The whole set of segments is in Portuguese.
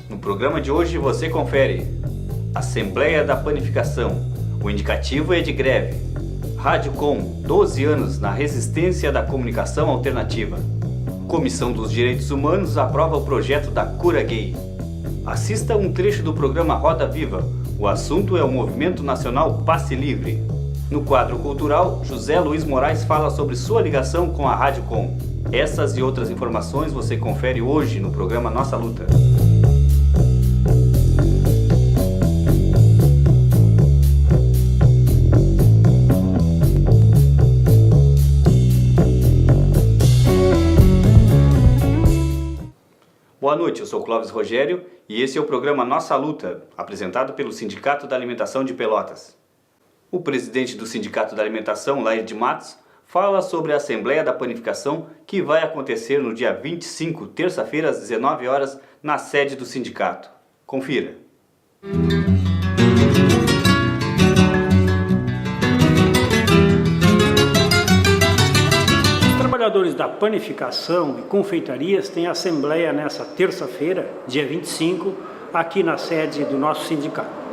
No programa de hoje você confere: Assembleia da Panificação, o indicativo é de greve. Rádio Com, 12 anos na resistência da comunicação alternativa. Comissão dos Direitos Humanos aprova o projeto da Cura Gay. Assista um trecho do programa Roda Viva. O assunto é o Movimento Nacional Passe Livre. No quadro cultural, José Luiz Moraes fala sobre sua ligação com a Rádio Com. Essas e outras informações você confere hoje no programa Nossa Luta. Boa noite, eu sou Clóvis Rogério e esse é o programa Nossa Luta, apresentado pelo Sindicato da Alimentação de Pelotas. O presidente do Sindicato da Alimentação, Lair de Matos, fala sobre a Assembleia da Panificação que vai acontecer no dia 25, terça-feira, às 19 horas, na sede do sindicato. Confira. Os trabalhadores da panificação e confeitarias têm assembleia nessa terça-feira, dia 25, aqui na sede do nosso sindicato.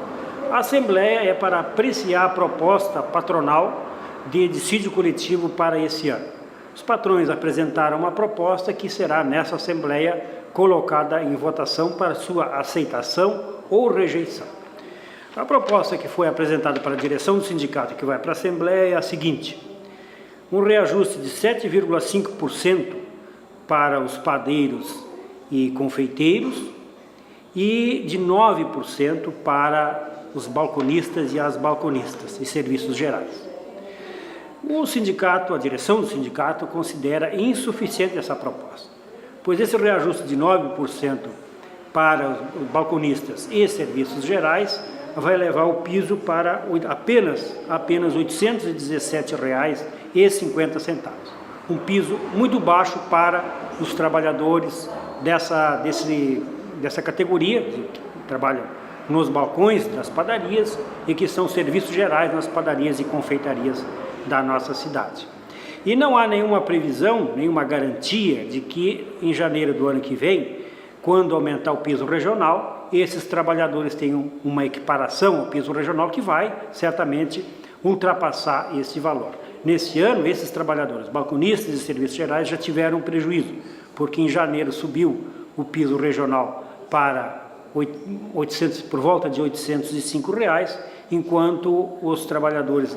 A assembleia é para apreciar a proposta patronal de dissídio coletivo para esse ano. Os patrões apresentaram uma proposta que será nessa assembleia colocada em votação para sua aceitação ou rejeição. A proposta que foi apresentada para a direção do sindicato que vai para a assembleia é a seguinte: um reajuste de 7,5% para os padeiros e confeiteiros e de 9% para os balconistas e as balconistas e serviços gerais. O sindicato, a direção do sindicato, considera insuficiente essa proposta, pois esse reajuste de 9% para os balconistas e serviços gerais vai levar o piso para apenas R$ 817,50. Um piso muito baixo para os trabalhadores dessa categoria, que trabalham nos balcões das padarias e que são serviços gerais nas padarias e confeitarias da nossa cidade. E não há nenhuma previsão, nenhuma garantia de que em janeiro do ano que vem, quando aumentar o piso regional, esses trabalhadores tenham uma equiparação ao piso regional que vai certamente ultrapassar esse valor. Nesse ano, esses trabalhadores, balconistas e serviços gerais, já tiveram um prejuízo, porque em janeiro subiu o piso regional para por volta de R$ 805, enquanto os trabalhadores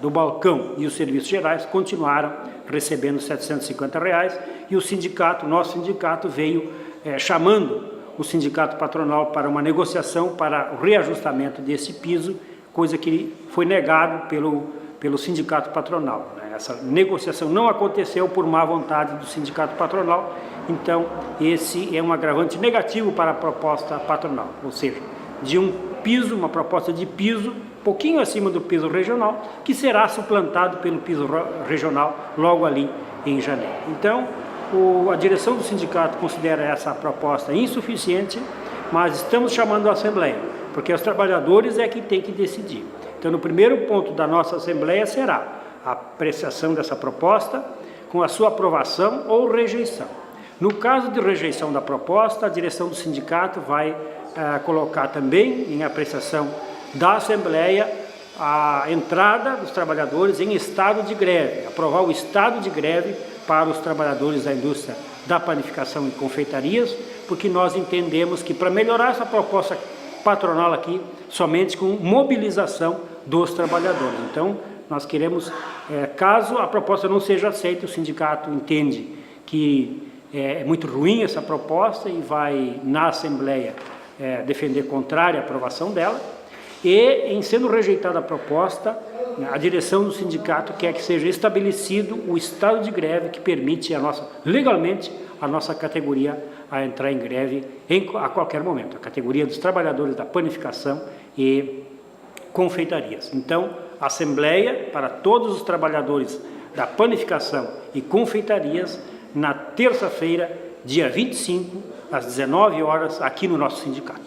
do balcão e os serviços gerais continuaram recebendo R$ 750, e o sindicato, nosso sindicato, veio chamando o sindicato patronal para uma negociação para o reajustamento desse piso, coisa que foi negado pelo sindicato patronal. Essa negociação não aconteceu por má vontade do sindicato patronal, então esse é um agravante negativo para a proposta patronal, ou seja, de um piso, uma proposta de piso pouquinho acima do piso regional, que será suplantado pelo piso regional logo ali em janeiro. Então, a direção do sindicato considera essa proposta insuficiente, mas estamos chamando a assembleia, porque os trabalhadores é que têm que decidir. Então, no primeiro ponto da nossa assembleia será a apreciação dessa proposta com a sua aprovação ou rejeição. No caso de rejeição da proposta, a direção do sindicato vai colocar também em apreciação da Assembleia a entrada dos trabalhadores em estado de greve, aprovar o estado de greve para os trabalhadores da indústria da panificação e confeitarias, porque nós entendemos que para melhorar essa proposta patronal aqui, somente com mobilização dos trabalhadores. Então, nós queremos, caso a proposta não seja aceita, o sindicato entende que é muito ruim essa proposta e vai na Assembleia defender contrária à aprovação dela, e em sendo rejeitada a proposta, a direção do sindicato quer que seja estabelecido o estado de greve que permite legalmente a nossa categoria a entrar em greve a qualquer momento, a categoria dos trabalhadores da panificação e confeitarias. Então, assembleia para todos os trabalhadores da panificação e confeitarias na terça-feira, dia 25, às 19 horas, aqui no nosso sindicato.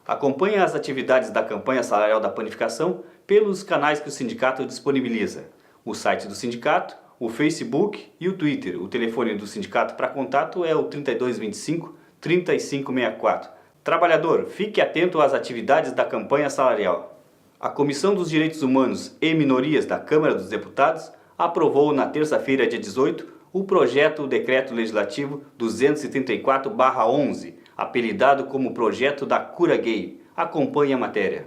A Acompanhe as atividades da campanha salarial da panificação pelos canais que o sindicato disponibiliza. O site do sindicato, o Facebook e o Twitter. O telefone do sindicato para contato é o 3225-3564. Trabalhador, fique atento às atividades da campanha salarial. A Comissão dos Direitos Humanos e Minorias da Câmara dos Deputados aprovou na terça-feira, dia 18, o projeto Decreto Legislativo 234/11, apelidado como Projeto da Cura Gay. Acompanhe a matéria.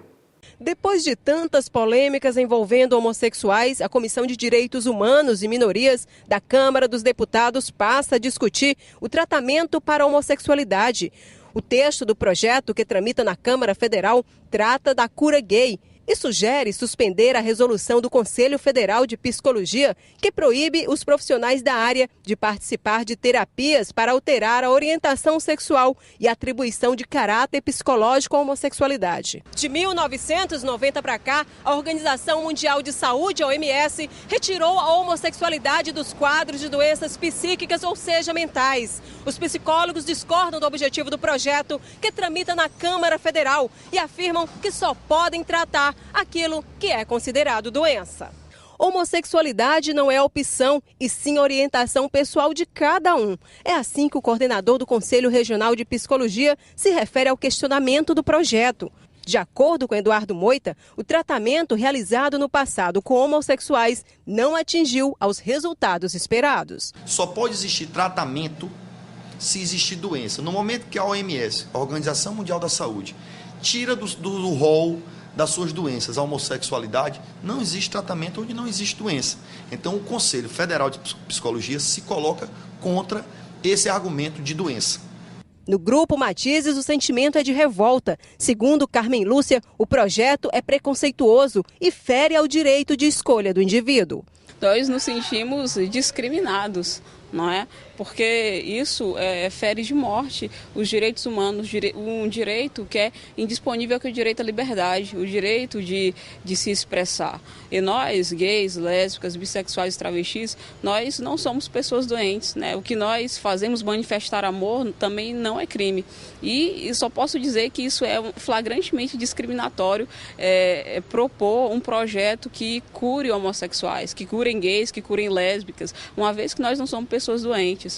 Depois de tantas polêmicas envolvendo homossexuais, a Comissão de Direitos Humanos e Minorias da Câmara dos Deputados passa a discutir o tratamento para a homossexualidade. O texto do projeto que tramita na Câmara Federal trata da cura gay e sugere suspender a resolução do Conselho Federal de Psicologia, que proíbe os profissionais da área de participar de terapias para alterar a orientação sexual e atribuição de caráter psicológico à homossexualidade. De 1990 para cá, a Organização Mundial de Saúde, a OMS, retirou a homossexualidade dos quadros de doenças psíquicas, ou seja, mentais. Os psicólogos discordam do objetivo do projeto, que tramita na Câmara Federal, e afirmam que só podem tratar aquilo que é considerado doença. Homossexualidade não é opção, e sim orientação pessoal de cada um. É assim que o coordenador do Conselho Regional de Psicologia se refere ao questionamento do projeto. De acordo com Eduardo Moita, o tratamento realizado no passado com homossexuais não atingiu aos resultados esperados. Só pode existir tratamento se existir doença. No momento que a OMS, a Organização Mundial da Saúde, tira do rol das suas doenças a homossexualidade, não existe tratamento onde não existe doença. Então o Conselho Federal de Psicologia se coloca contra esse argumento de doença. No grupo Matizes, o sentimento é de revolta. Segundo Carmen Lúcia, o projeto é preconceituoso e fere ao direito de escolha do indivíduo. Nós nos sentimos discriminados, não é? Porque isso fere de morte os direitos humanos, um direito que é indisponível, que é o direito à liberdade, o direito de se expressar. E nós, gays, lésbicas, bissexuais e travestis, nós não somos pessoas doentes, né? O que nós fazemos, manifestar amor, também não é crime. E só posso dizer que isso é flagrantemente discriminatório, propor um projeto que cure homossexuais, que curem gays, que curem lésbicas, uma vez que nós não somos pessoas doentes.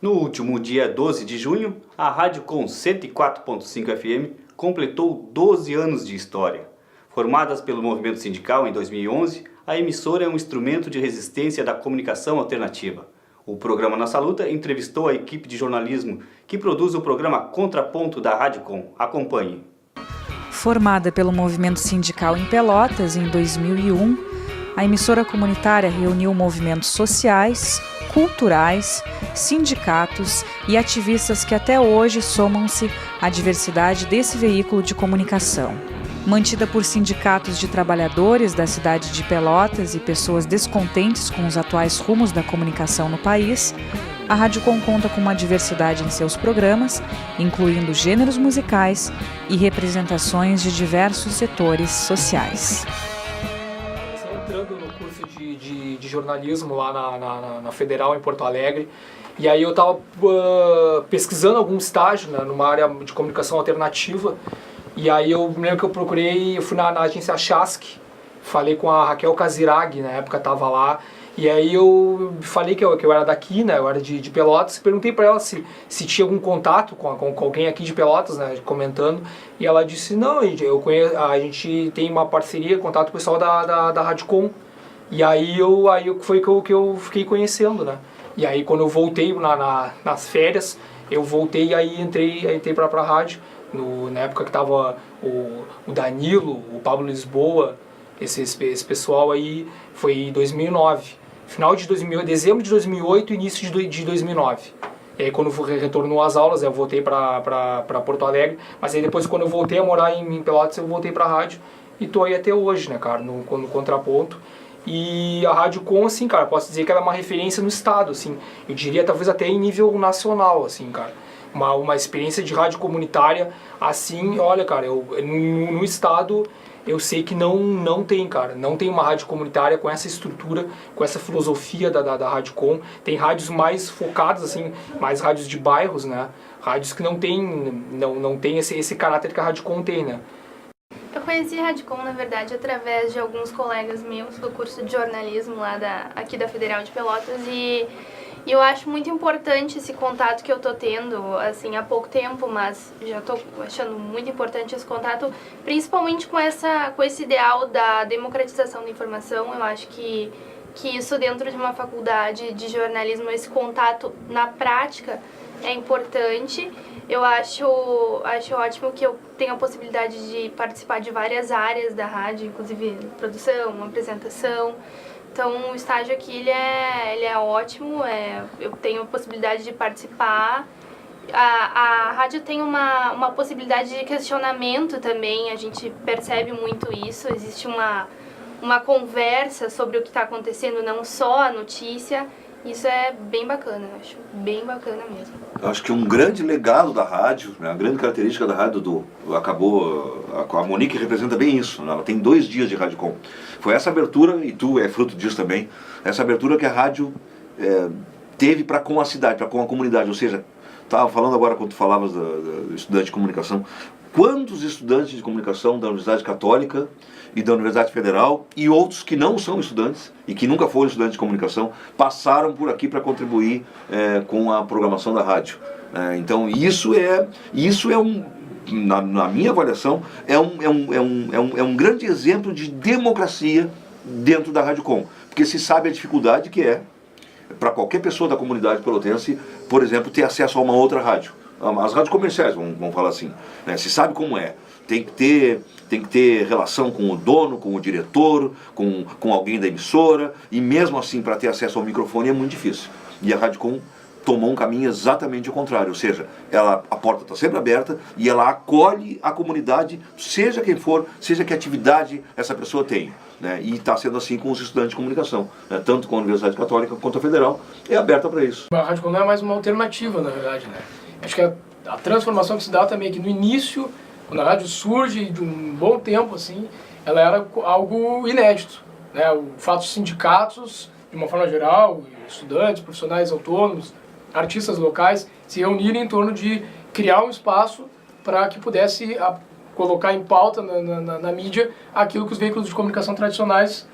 No último dia 12 de junho, a Rádio Com 104.5 FM completou 12 anos de história. Formadas pelo movimento sindical em 2011, a emissora é um instrumento de resistência da comunicação alternativa. O programa Nossa Luta entrevistou a equipe de jornalismo que produz o programa Contraponto da Rádio Com. Acompanhe. Formada pelo movimento sindical em Pelotas em 2001, a emissora comunitária reuniu movimentos sociais, culturais, sindicatos e ativistas que até hoje somam-se à diversidade desse veículo de comunicação. Mantida por sindicatos de trabalhadores da cidade de Pelotas e pessoas descontentes com os atuais rumos da comunicação no país, a Rádio Com conta com uma diversidade em seus programas, incluindo gêneros musicais e representações de diversos setores sociais. Entrando no curso de jornalismo lá na Federal, em Porto Alegre, e aí eu estava pesquisando algum estágio, né, numa área de comunicação alternativa, e aí eu me lembro que eu fui na agência Chask, falei com a Raquel Kazirag, na época estava lá, e aí eu falei que eu era daqui, né, eu era de Pelotas, perguntei para ela se tinha algum contato com alguém aqui de Pelotas, né, comentando, e ela disse, não, a gente tem uma parceria, contato com o pessoal da Rádio Com, e aí foi que eu fiquei conhecendo, né, e aí quando eu voltei nas férias, eu voltei e aí entrei para a rádio, na época que tava o Danilo, o Pablo Lisboa, esse pessoal aí, foi em 2009. Final de dezembro de 2008 e início de 2009. E aí quando retornou às aulas, eu voltei para Porto Alegre, mas aí depois quando eu voltei a morar em Pelotas, eu voltei para a rádio e tô aí até hoje, né, cara, no Contraponto. E a Rádio Com, assim, cara, posso dizer que ela é uma referência no estado, assim, eu diria talvez até em nível nacional, assim, cara. Uma experiência de rádio comunitária, assim, olha, cara, no estado eu sei que não tem, cara. Não tem uma rádio comunitária com essa estrutura, com essa filosofia da Rádio Com. Tem rádios mais focadas, assim, mais rádios de bairros, né? Rádios que não tem esse caráter que a Rádio Com tem, né? Eu conheci a Rádio Com, na verdade, através de alguns colegas meus do curso de jornalismo lá aqui da Federal de Pelotas e eu acho muito importante esse contato que eu tô tendo, assim, há pouco tempo, mas já tô achando muito importante esse contato, principalmente com esse ideal da democratização da informação. Eu acho que isso dentro de uma faculdade de jornalismo, esse contato na prática é importante. Eu acho ótimo que eu tenho a possibilidade de participar de várias áreas da rádio, inclusive produção, apresentação. Então o estágio aqui ele é ótimo, eu tenho a possibilidade de participar. A rádio tem uma possibilidade de questionamento também, a gente percebe muito isso, existe uma conversa sobre o que está acontecendo, não só a notícia. Isso é bem bacana, eu acho bem bacana mesmo. Eu acho que um grande legado da rádio, né, a grande característica da rádio a Monique representa bem isso, né, ela tem 2 dias de Rádio Com. Foi essa abertura, e tu é fruto disso também, essa abertura que a rádio teve para com a cidade, para com a comunidade, ou seja, estava falando agora quando tu falavas do estudante de comunicação, quantos estudantes de comunicação da Universidade Católica e da Universidade Federal e outros que não são estudantes e que nunca foram estudantes de comunicação passaram por aqui para contribuir com a programação da rádio. Então isso é na minha avaliação, é um grande exemplo de democracia dentro da Rádio Com, porque se sabe a dificuldade que é para qualquer pessoa da comunidade pelotense, por exemplo, ter acesso a uma outra rádio. As rádios comerciais, vamos falar assim, né? Se sabe como é. Tem que ter relação com o dono, com o diretor, com alguém da emissora, e mesmo assim, para ter acesso ao microfone é muito difícil. E a Rádio Com tomou um caminho exatamente o contrário, ou seja, a porta está sempre aberta e ela acolhe a comunidade, seja quem for, seja que atividade essa pessoa tem. Né? E está sendo assim com os estudantes de comunicação, né? Tanto com a Universidade Católica quanto a Federal, é aberta para isso. A Rádio Com não é mais uma alternativa, na verdade, né? Acho que a transformação que se dá também, que no início, quando a rádio surge de um bom tempo, assim, ela era algo inédito, né? O fato dos sindicatos, de uma forma geral, estudantes, profissionais autônomos, artistas locais, se reunirem em torno de criar um espaço para que pudesse colocar em pauta na mídia aquilo que os veículos de comunicação tradicionais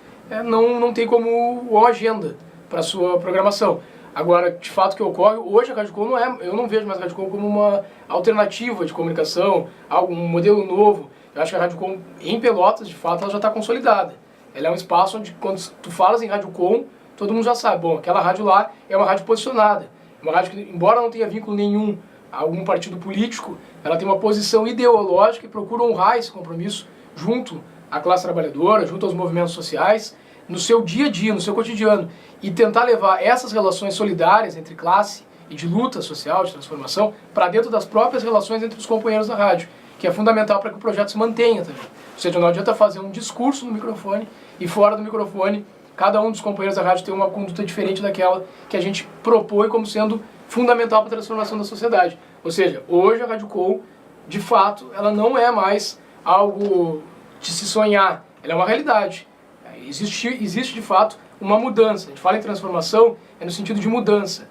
não tem como agenda para a sua programação. Agora, de fato, o que ocorre, hoje a Rádio Com eu não vejo mais a Rádio Com como uma alternativa de comunicação, um modelo novo. Eu acho que a Rádio Com, em Pelotas, de fato, ela já está consolidada. Ela é um espaço onde, quando tu falas em Rádio Com, todo mundo já sabe, bom, aquela rádio lá é uma rádio posicionada. Uma rádio que, embora não tenha vínculo nenhum a algum partido político, ela tem uma posição ideológica e procura honrar esse compromisso junto à classe trabalhadora, junto aos movimentos sociais, no seu dia a dia, no seu cotidiano, e tentar levar essas relações solidárias entre classe e de luta social, de transformação, para dentro das próprias relações entre os companheiros da rádio, que é fundamental para que o projeto se mantenha também. Ou seja, não adianta fazer um discurso no microfone e fora do microfone cada um dos companheiros da rádio tem uma conduta diferente daquela que a gente propõe como sendo fundamental para a transformação da sociedade. Ou seja, hoje a Rádio Com, de fato, ela não é mais algo de se sonhar, ela é uma realidade. Existe de fato uma mudança. A gente fala em transformação, é no sentido de mudança.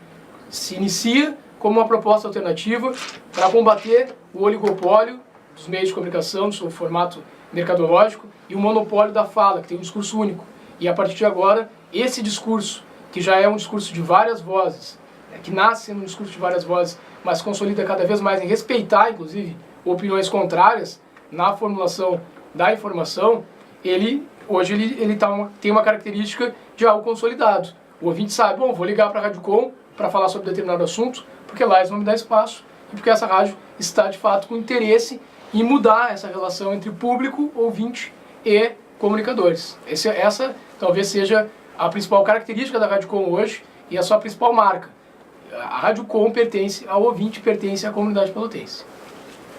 Se inicia como uma proposta alternativa para combater o oligopólio dos meios de comunicação, do seu formato mercadológico, e o monopólio da fala, que tem um discurso único. E a partir de agora, esse discurso, que já é um discurso de várias vozes, que nasce sendo um discurso de várias vozes, mas consolida cada vez mais em respeitar, inclusive, opiniões contrárias na formulação da informação, hoje ele tem uma característica de algo consolidado. O ouvinte sabe, bom, vou ligar para a Rádio Com para falar sobre determinado assunto, porque lá eles vão me dar espaço, e porque essa rádio está, de fato, com interesse em mudar essa relação entre público, ouvinte e comunicadores. Essa talvez seja a principal característica da Rádio Com hoje e a sua principal marca. A Rádio Com pertence ao ouvinte, pertence à comunidade pelotense.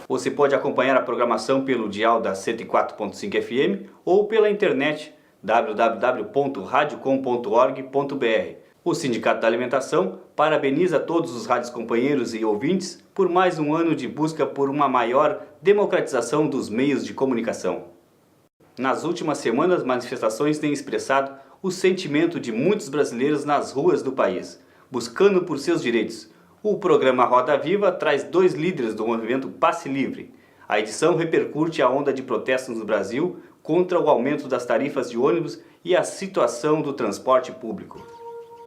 Você pode acompanhar a programação pelo dial da 104.5 FM ou pela internet www.radiocom.org.br. O Sindicato da Alimentação parabeniza todos os rádios companheiros e ouvintes por mais um ano de busca por uma maior democratização dos meios de comunicação. Nas últimas semanas, manifestações têm expressado o sentimento de muitos brasileiros nas ruas do país, buscando por seus direitos. O programa Roda Viva traz 2 líderes do movimento Passe Livre. A edição repercute a onda de protestos no Brasil contra o aumento das tarifas de ônibus e a situação do transporte público.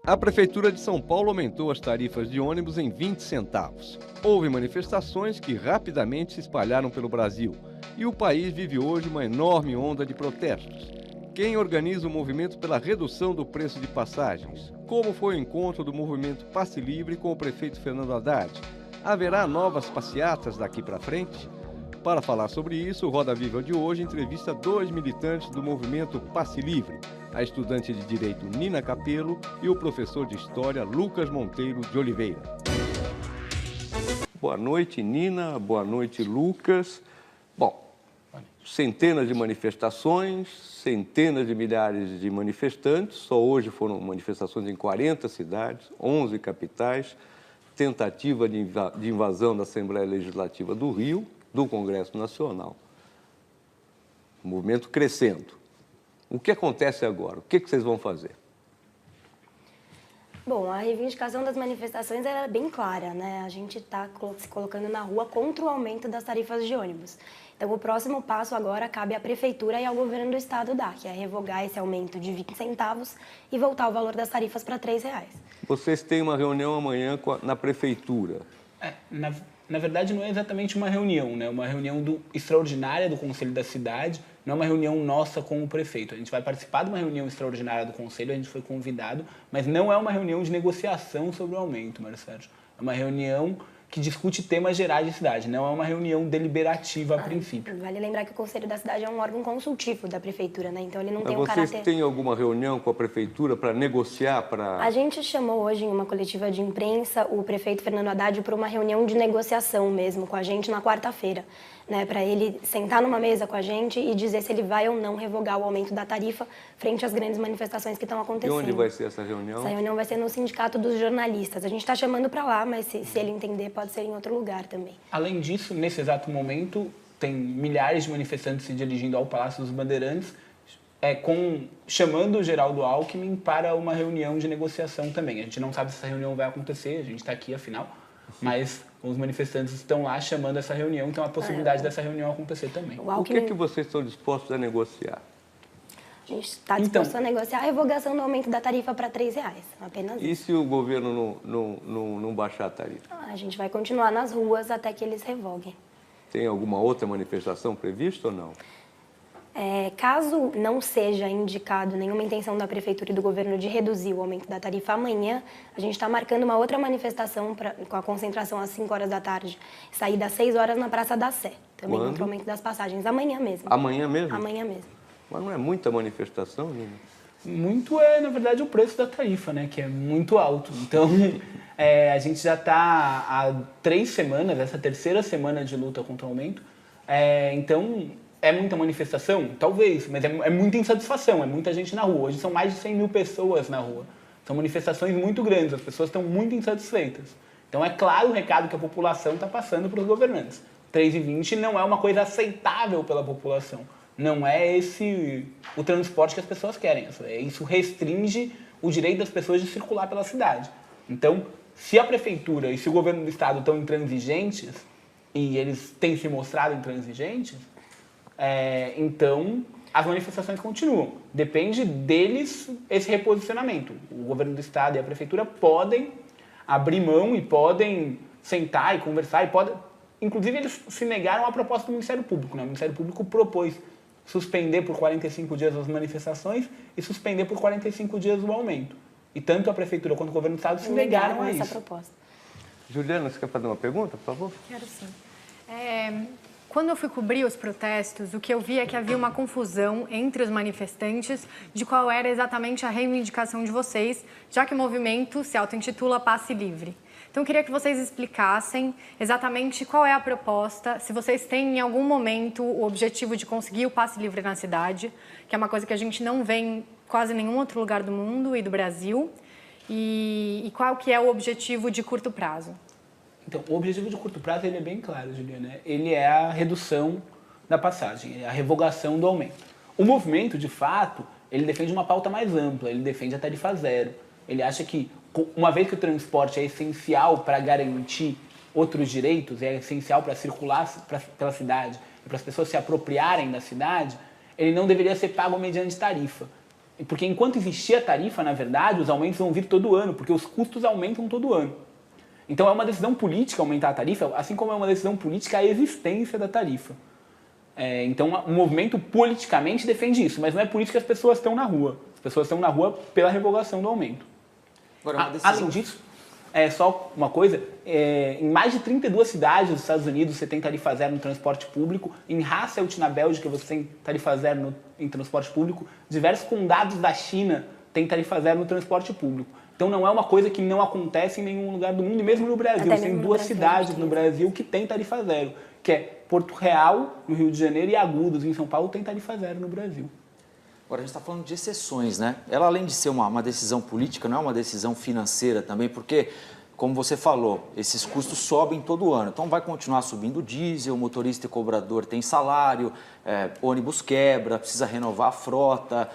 A Prefeitura de São Paulo aumentou as tarifas de ônibus em 20 centavos. Houve manifestações que rapidamente se espalharam pelo Brasil e o país vive hoje uma enorme onda de protestos. Quem organiza o movimento pela redução do preço de passagens? Como foi o encontro do movimento Passe Livre com o prefeito Fernando Haddad? Haverá novas passeatas daqui para frente? Para falar sobre isso, o Roda Viva de hoje entrevista 2 militantes do movimento Passe Livre, a estudante de Direito Nina Capello e o professor de História Lucas Monteiro de Oliveira. Boa noite, Nina. Boa noite, Lucas. Bom, centenas de manifestações, centenas de milhares de manifestantes. Só hoje foram manifestações em 40 cidades, 11 capitais, tentativa de invasão da Assembleia Legislativa do Rio, do Congresso Nacional. O movimento crescendo. O que acontece agora? O que vocês vão fazer? Bom, a reivindicação das manifestações é bem clara, né? A gente está se colocando na rua contra o aumento das tarifas de ônibus. Então, o próximo passo agora cabe à Prefeitura e ao Governo do Estado dar, que é revogar esse aumento de 20 centavos e voltar o valor das tarifas para R$ 3,00. Vocês têm uma reunião amanhã na Prefeitura. Na verdade, não é exatamente uma reunião, né? Uma reunião extraordinária do Conselho da Cidade, não é uma reunião nossa com o prefeito. A gente vai participar de uma reunião extraordinária do Conselho, a gente foi convidado, mas não é uma reunião de negociação sobre o aumento, Mário Sérgio. É uma reunião que discute temas gerais de cidade, não é uma reunião deliberativa a princípio. Vale lembrar que o Conselho da Cidade é um órgão consultivo da Prefeitura, né? Então ele não tem um caráter... Mas vocês têm alguma reunião com a Prefeitura para negociar? A gente chamou hoje em uma coletiva de imprensa o prefeito Fernando Haddad para uma reunião de negociação mesmo com a gente na quarta-feira, né? Para ele sentar numa mesa com a gente e dizer se ele vai ou não revogar o aumento da tarifa frente às grandes manifestações que estão acontecendo. E onde vai ser essa reunião? Essa reunião vai ser no Sindicato dos Jornalistas. A gente está chamando para lá, mas se ele entender, pode ser em outro lugar também. Além disso, nesse exato momento, tem milhares de manifestantes se dirigindo ao Palácio dos Bandeirantes, chamando o Geraldo Alckmin para uma reunião de negociação também. A gente não sabe se essa reunião vai acontecer, a gente está aqui afinal, mas os manifestantes estão lá chamando essa reunião, então a possibilidade dessa reunião acontecer também. O que vocês estão dispostos a negociar? A gente está disposto a negociar a revogação do aumento da tarifa para R$ 3,00, apenas isso. E se o governo não baixar a tarifa? A gente vai continuar nas ruas até que eles revoguem. Tem alguma outra manifestação prevista ou não? Caso não seja indicado nenhuma intenção da Prefeitura e do Governo de reduzir o aumento da tarifa amanhã, a gente está marcando uma outra manifestação com a concentração às 5 horas da tarde, saída às 6 horas na Praça da Sé, também contra o aumento das passagens. Amanhã mesmo. Amanhã mesmo? Amanhã mesmo. Mas não é muita manifestação, Nina? Muito na verdade, o preço da tarifa, né? Que é muito alto. Então, a gente já está há 3 semanas, essa terceira semana de luta contra o aumento. Então, é muita manifestação? Talvez, mas é muita insatisfação, é muita gente na rua. Hoje são mais de 100 mil pessoas na rua. São manifestações muito grandes, as pessoas estão muito insatisfeitas. Então, é claro o recado que a população está passando para os governantes. 3,20 não é uma coisa aceitável pela população. Não é esse o transporte que as pessoas querem. Isso restringe o direito das pessoas de circular pela cidade. Então, se a Prefeitura e se o Governo do Estado estão intransigentes, e eles têm se mostrado intransigentes, então as manifestações continuam. Depende deles esse reposicionamento. O Governo do Estado e a Prefeitura podem abrir mão e podem sentar e conversar. Inclusive, eles se negaram à proposta do Ministério Público. Né? O Ministério Público propôs suspender por 45 dias as manifestações e suspender por 45 dias o aumento. E tanto a Prefeitura quanto o Governo do Estado se negaram a essa isso. proposta. Juliana, você quer fazer uma pergunta, por favor? Quero sim. Quando eu fui cobrir os protestos, o que eu vi é que havia uma confusão entre os manifestantes de qual era exatamente a reivindicação de vocês, já que o movimento se auto-intitula Passe Livre. Então, eu queria que vocês explicassem exatamente qual é a proposta, se vocês têm em algum momento o objetivo de conseguir o passe livre na cidade, que é uma coisa que a gente não vê em quase nenhum outro lugar do mundo e do Brasil, e qual que é o objetivo de curto prazo? Então, o objetivo de curto prazo ele é bem claro, Juliana. Ele é a redução da passagem, é a revogação do aumento. O movimento, de fato, ele defende uma pauta mais ampla, ele defende a tarifa zero. Ele acha que, uma vez que o transporte é essencial para garantir outros direitos, é essencial para circular pela cidade, para as pessoas se apropriarem da cidade, ele não deveria ser pago mediante tarifa. Porque enquanto existir a tarifa, na verdade, os aumentos vão vir todo ano, porque os custos aumentam todo ano. Então é uma decisão política aumentar a tarifa, assim como é uma decisão política a existência da tarifa. Então o movimento politicamente defende isso, mas não é por isso que as pessoas estão na rua. As pessoas estão na rua pela revogação do aumento. Agora, Além disso, só uma coisa, em mais de 32 cidades dos Estados Unidos você tem tarifa zero no transporte público, em Hasselt, na Bélgica, você tem tarifa zero em transporte público, diversos condados da China têm tarifa zero no transporte público. Então não é uma coisa que não acontece em nenhum lugar do mundo, e mesmo no Brasil. Tem 2 cidades no Brasil que tem tarifa zero, que é Porto Real, no Rio de Janeiro, e Agudos, em São Paulo, tem tarifa zero no Brasil. Agora, a gente está falando de exceções, né? Ela, além de ser uma decisão política, não é uma decisão financeira também, porque, como você falou, esses custos sobem todo ano. Então, vai continuar subindo o diesel, o motorista e cobrador tem salário, ônibus quebra, precisa renovar a frota.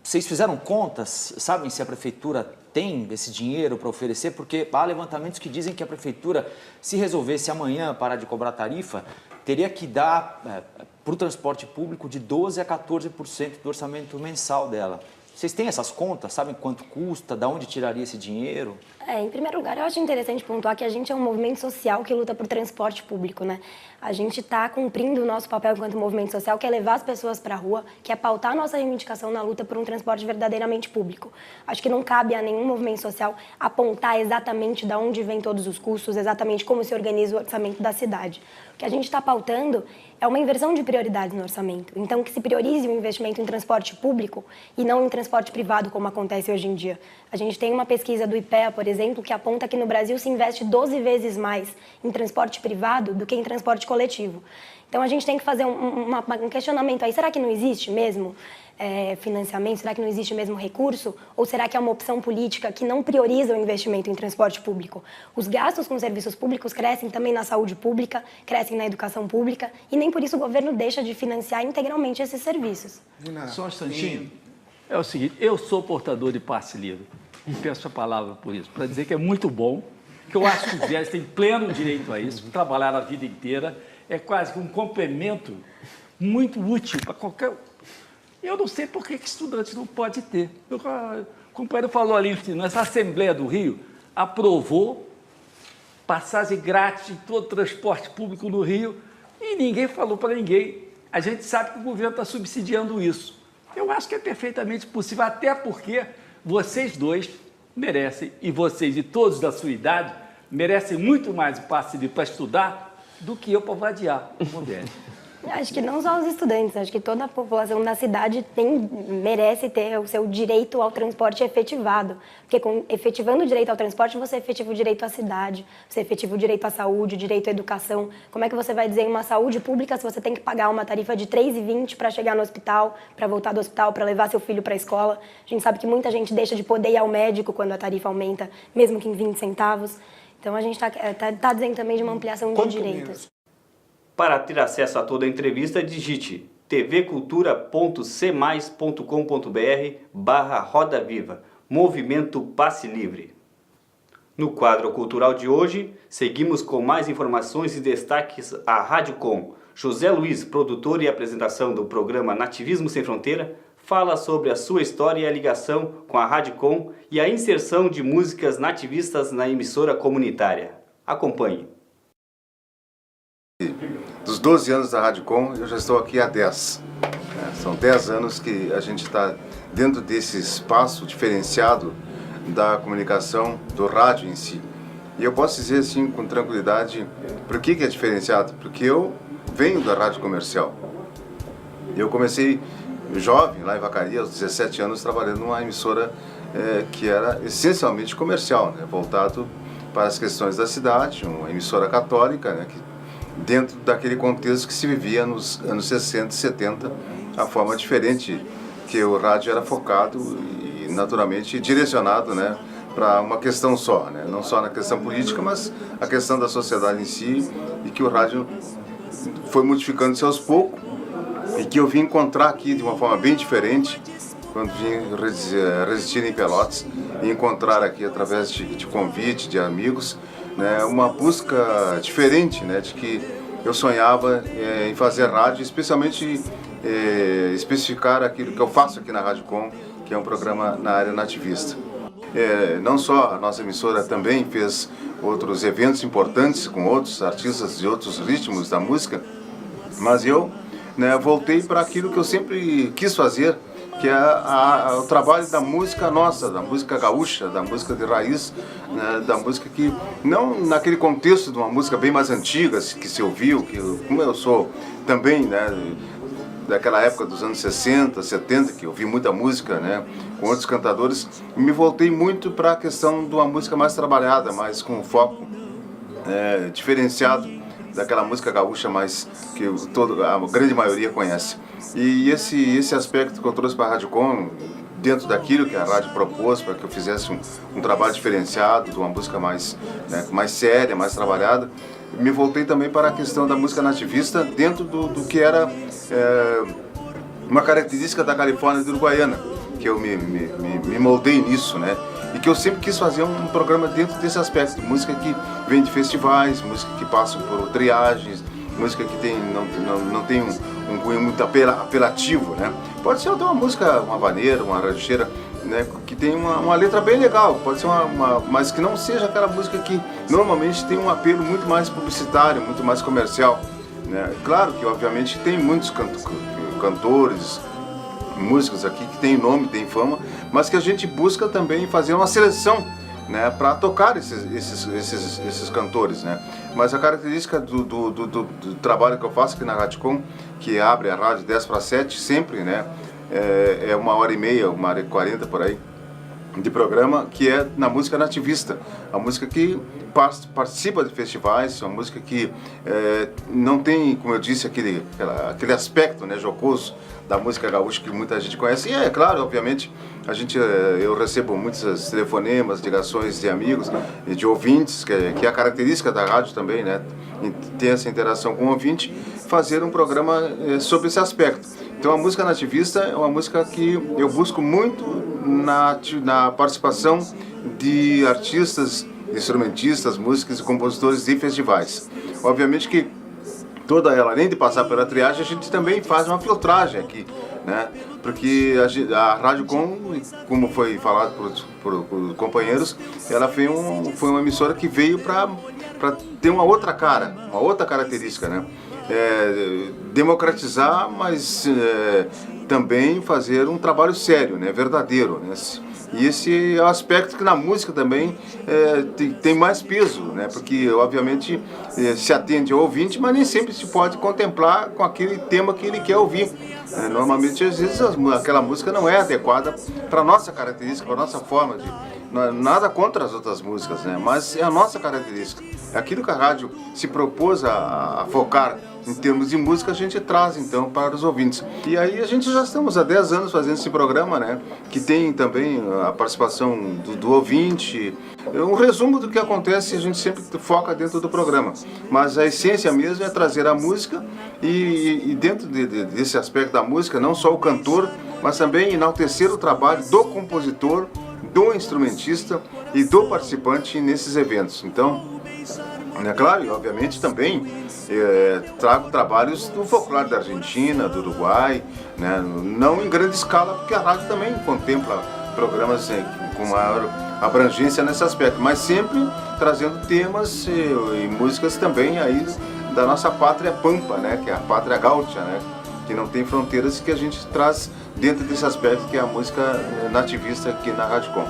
Vocês fizeram contas? Sabem se a prefeitura tem esse dinheiro para oferecer? Porque há levantamentos que dizem que a prefeitura, se resolvesse amanhã parar de cobrar tarifa, teria que dar para o transporte público de 12% a 14% do orçamento mensal dela. Vocês têm essas contas? Sabem quanto custa? De onde tiraria esse dinheiro? Em primeiro lugar, eu acho interessante pontuar que a gente é um movimento social que luta por transporte público, né? A gente está cumprindo o nosso papel enquanto movimento social, que é levar as pessoas para a rua, que é pautar a nossa reivindicação na luta por um transporte verdadeiramente público. Acho que não cabe a nenhum movimento social apontar exatamente de onde vêm todos os custos, exatamente como se organiza o orçamento da cidade. O que a gente está pautando é uma inversão de prioridades no orçamento. Então, que se priorize o investimento em transporte público e não em transporte privado, como acontece hoje em dia. A gente tem uma pesquisa do IPEA, por exemplo, que aponta que no Brasil se investe 12 vezes mais em transporte privado do que em transporte coletivo. Então, a gente tem que fazer um questionamento aí. Será que não existe mesmo financiamento? Será que não existe mesmo recurso? Ou será que é uma opção política que não prioriza o investimento em transporte público? Os gastos com serviços públicos crescem também na saúde pública, crescem na educação pública, e nem por isso o governo deixa de financiar integralmente esses serviços. Só um instantinho. É o seguinte, eu sou portador de passe livre. E peço a palavra por isso, para dizer que é muito bom, que eu acho que os viajantes têm pleno direito a isso, trabalhar a vida inteira, é quase que um complemento muito útil para qualquer... Eu não sei por que estudante não pode ter. O companheiro falou ali, nessa Assembleia do Rio, aprovou passagem grátis em todo o transporte público no Rio e ninguém falou para ninguém. A gente sabe que o governo está subsidiando isso. Eu acho que é perfeitamente possível, até porque vocês dois merecem, e vocês e todos da sua idade, merecem muito mais o passe livre para estudar do que eu para vadiar. Acho que não só os estudantes, acho que toda a população da cidade merece ter o seu direito ao transporte efetivado. Porque efetivando o direito ao transporte, você efetiva o direito à cidade, você efetiva o direito à saúde, o direito à educação. Como é que você vai dizer em uma saúde pública se você tem que pagar uma tarifa de R$ 3,20 para chegar no hospital, para voltar do hospital, para levar seu filho para a escola? A gente sabe que muita gente deixa de poder ir ao médico quando a tarifa aumenta, mesmo que em 20 centavos. Então a gente está dizendo também de uma ampliação de direitos. Para ter acesso a toda a entrevista, digite tvcultura.cmais.com.br/Roda Viva, Movimento Passe Livre. No quadro cultural de hoje, seguimos com mais informações e destaques à Rádio Com. José Luiz, produtor e apresentação do programa Nativismo Sem Fronteira, fala sobre a sua história e a ligação com a Rádio Com e a inserção de músicas nativistas na emissora comunitária. Acompanhe. Dos 12 anos da Rádio Com, eu já estou aqui há 10. São 10 anos que a gente está dentro desse espaço diferenciado da comunicação, do rádio em si. E eu posso dizer assim com tranquilidade, por que é diferenciado? Porque eu venho da rádio comercial. Eu comecei jovem, lá em Vacaria, aos 17 anos, trabalhando numa emissora que era essencialmente comercial, né, voltado para as questões da cidade, uma emissora católica, né, que dentro daquele contexto que se vivia nos anos 60 e 70, a forma diferente que o rádio era focado e naturalmente direcionado, né, para uma questão só, né, não só na questão política, mas a questão da sociedade em si, e que o rádio foi modificando-se aos poucos e que eu vim encontrar aqui de uma forma bem diferente quando vim residir em Pelotas e encontrar aqui através de convite, de amigos, né, uma busca diferente, né, de que eu sonhava em fazer rádio, especialmente especificar aquilo que eu faço aqui na Rádio Com, que é um programa na área nativista. Não só a nossa emissora também fez outros eventos importantes com outros artistas de outros ritmos da música, mas eu, né, voltei para aquilo que eu sempre quis fazer, que é o trabalho da música nossa, da música gaúcha, da música de raiz, né, da música que, não naquele contexto de uma música bem mais antiga, que se ouviu, que como eu sou também, né, daquela época dos anos 60, 70, que eu ouvi muita música, né, com outros cantadores, me voltei muito para a questão de uma música mais trabalhada, mais com foco diferenciado daquela música gaúcha mais que a grande maioria conhece. E esse aspecto que eu trouxe para a Rádio Com, dentro daquilo que a rádio propôs, para que eu fizesse um trabalho diferenciado, de uma música mais, né, mais séria, mais trabalhada, me voltei também para a questão da música nativista, dentro do que era uma característica da Califórnia e do Uruguaiana, que eu me moldei nisso, né? E que eu sempre quis fazer um programa dentro desse aspecto, música que vem de festivais, música que passa por triagens, música que não tem um cunho muito apelativo, né? Pode ser até uma música, uma vaneira, uma rancheira, né, que tem uma letra bem legal, pode ser mas que não seja aquela música que normalmente tem um apelo muito mais publicitário, muito mais comercial, né? Claro que obviamente tem muitos cantores, músicos aqui que tem nome, tem fama, mas que a gente busca também fazer uma seleção, né, para tocar esses cantores, né? Mas a característica do trabalho que eu faço aqui na Rádio Com, que abre a rádio 10 para 7 sempre, né, é 1h30, 1h40 por aí de programa, que é na música nativista, a música que participa de festivais, uma música que não tem, como eu disse, aquele aspecto, né, jocoso da música gaúcha que muita gente conhece. E claro, obviamente, eu recebo muitos telefonemas, ligações de amigos e de ouvintes, que é a característica da rádio também, né, ter essa interação com o ouvinte, fazer um programa sobre esse aspecto. Então a música nativista é uma música que eu busco muito na participação de artistas, instrumentistas, músicos e compositores de festivais. Obviamente que toda ela, além de passar pela triagem, a gente também faz uma filtragem aqui, né? Porque a Rádio Com, como foi falado por companheiros, ela foi uma emissora que veio para ter uma outra cara, uma outra característica, né? Democratizar, mas também fazer um trabalho sério, né? Verdadeiro, né? E esse é o aspecto que na música também tem mais peso, né? Porque obviamente se atende ao ouvinte, mas nem sempre se pode contemplar com aquele tema que ele quer ouvir. Normalmente, às vezes, aquela música não é adequada para a nossa característica, para a nossa forma de... Nada contra as outras músicas, né? Mas é a nossa característica. É aquilo que a rádio se propôs a focar em termos de música, a gente traz então para os ouvintes. E aí a gente já estamos há 10 anos fazendo esse programa, né? Que tem também a participação do ouvinte. Um resumo do que acontece, a gente sempre foca dentro do programa. Mas a essência mesmo é trazer a música e dentro desse aspecto da música, não só o cantor, mas também enaltecer o trabalho do compositor, do instrumentista e do participante nesses eventos. Então, é claro, e obviamente também trago trabalhos do folclore da Argentina, do Uruguai, né? Não em grande escala, porque a rádio também contempla programas com maior abrangência nesse aspecto, mas sempre trazendo temas e músicas também aí da nossa pátria pampa, né? Que é a pátria gaúcha, né? Que não tem fronteiras, que a gente traz dentro desse aspecto que é a música nativista aqui na Rádio Com.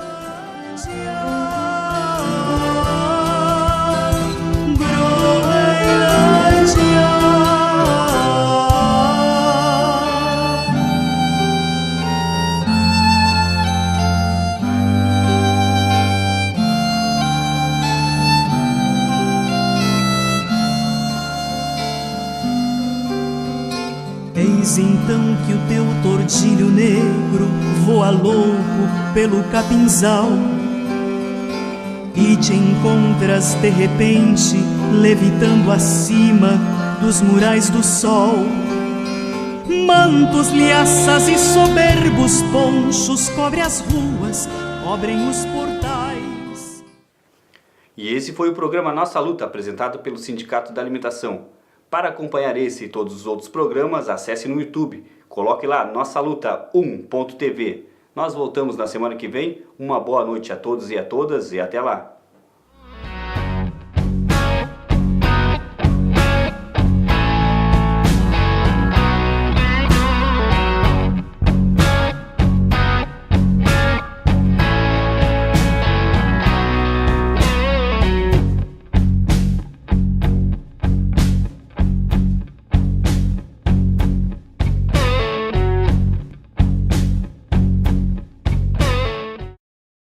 Eis então que o teu tordilho negro voa louco pelo capinzal e te encontras de repente levitando acima dos murais do sol. Mantos, liaças e soberbos ponchos cobre as ruas, cobrem os portais. E esse foi o programa Nossa Luta, apresentado pelo Sindicato da Alimentação. Para acompanhar esse e todos os outros programas, acesse no YouTube. Coloque lá Nossa Luta 1.tv. Nós voltamos na semana que vem. Uma boa noite a todos e a todas e até lá.